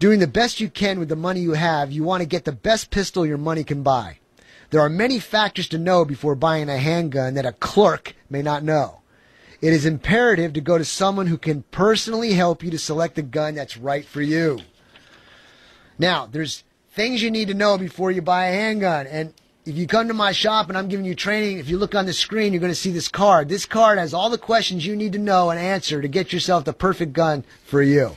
Doing the best you can with the money you have, you want to get the best pistol your money can buy. There are many factors to know before buying a handgun that a clerk may not know. It is imperative to go to someone who can personally help you to select the gun that's right for you. Now, there's things you need to know before you buy a handgun. And if you come to my shop and I'm giving you training, if you look on the screen, you're going to see this card. This card has all the questions you need to know and answer to get yourself the perfect gun for you.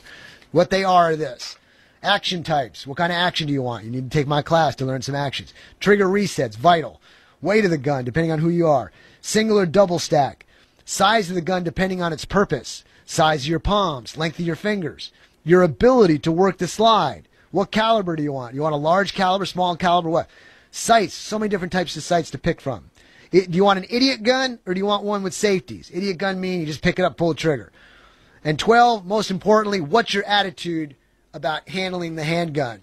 What they are this. Action types. What kind of action do you want? You need to take my class to learn some actions. Trigger resets. Vital. Weight of the gun, depending on who you are. Single or double stack. Size of the gun, depending on its purpose. Size of your palms. Length of your fingers. Your ability to work the slide. What caliber do you want? You want a large caliber, small caliber, what? Sights. So many different types of sights to pick from. Do you want an idiot gun or do you want one with safeties? Idiot gun meaning you just pick it up, pull the trigger. And 12, most importantly, what's your attitude about handling the handgun?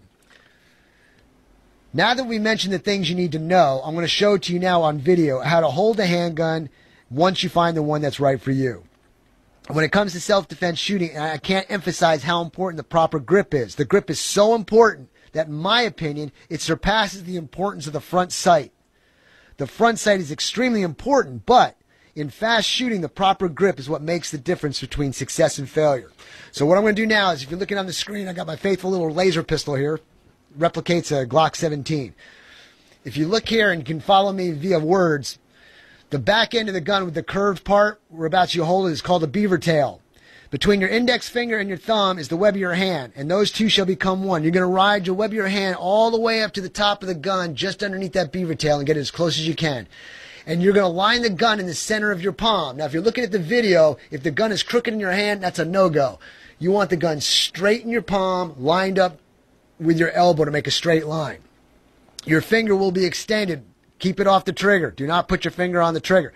Now that we mentioned the things you need to know, I'm going to show to you now on video how to hold a handgun once you find the one that's right for you. When it comes to self-defense shooting, I can't emphasize how important the proper grip is. The grip is so important that, in my opinion, it surpasses the importance of the front sight. The front sight is extremely important, but in fast shooting, the proper grip is what makes the difference between success and failure. So what I'm going to do now is, if you're looking on the screen, I got my faithful little laser pistol here. Replicates a Glock 17. If you look here and you can follow me via words, the back end of the gun with the curved part whereabouts you hold it is called a beaver tail. Between your index finger and your thumb is the web of your hand, and those two shall become one. You're going to ride your web of your hand all the way up to the top of the gun, just underneath that beaver tail, and get it as close as you can. And you're going to line the gun in the center of your palm. Now, if you're looking at the video, if the gun is crooked in your hand, that's a no-go. You want the gun straight in your palm, lined up with your elbow to make a straight line. Your finger will be extended. Keep it off the trigger. Do not put your finger on the trigger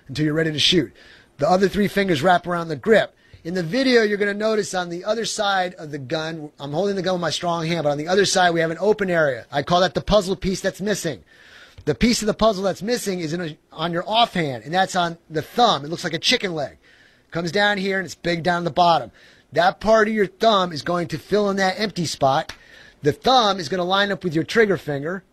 until you're ready to shoot. The other three fingers wrap around the grip. In the video, you're going to notice on the other side of the gun, I'm holding the gun with my strong hand, but on the other side, we have an open area. I call that the puzzle piece that's missing. The piece of the puzzle that's missing is on your offhand, and that's on the thumb. It looks like a chicken leg. It comes down here, and it's big down the bottom. That part of your thumb is going to fill in that empty spot. The thumb is going to line up with your trigger finger,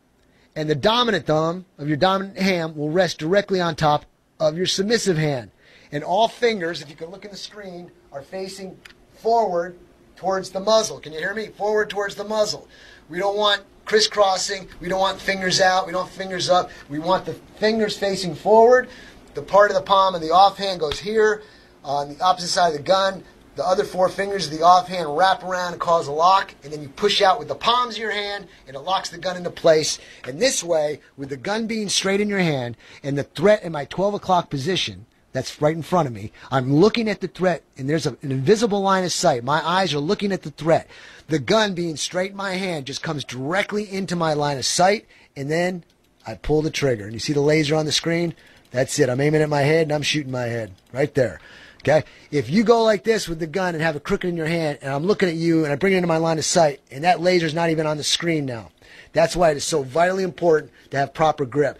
and the dominant thumb of your dominant hand will rest directly on top of your submissive hand. And all fingers, if you can look at the screen, are facing forward towards the muzzle. Can you hear me? Forward towards the muzzle. We don't want crisscrossing. We don't want fingers out. We don't want fingers up. We want the fingers facing forward. The part of the palm of the offhand goes here on the opposite side of the gun. The other four fingers of the offhand wrap around and cause a lock, and then you push out with the palms of your hand, and it locks the gun into place. And this way, with the gun being straight in your hand and the threat in my 12 o'clock position, that's right in front of me, I'm looking at the threat, and there's an invisible line of sight. My eyes are looking at the threat. The gun being straight in my hand just comes directly into my line of sight, and then I pull the trigger. And you see the laser on the screen? That's it. I'm aiming at my head, and I'm shooting my head right there. Okay? If you go like this with the gun and have it crooked in your hand, and I'm looking at you, and I bring it into my line of sight, and that laser's not even on the screen now. That's why it is so vitally important to have proper grip.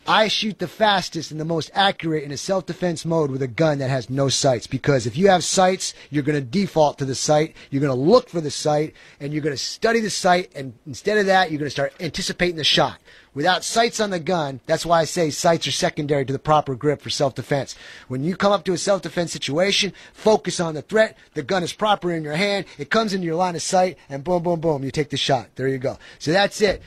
I shoot the fastest and the most accurate in a self-defense mode with a gun that has no sights, because if you have sights, you're going to default to the sight, you're going to look for the sight, and you're going to study the sight, and instead of that, you're going to start anticipating the shot. Without sights on the gun, that's why I say sights are secondary to the proper grip for self-defense. When you come up to a self-defense situation, focus on the threat, the gun is proper in your hand, it comes into your line of sight, and boom, boom, boom, you take the shot. There you go. So that's it.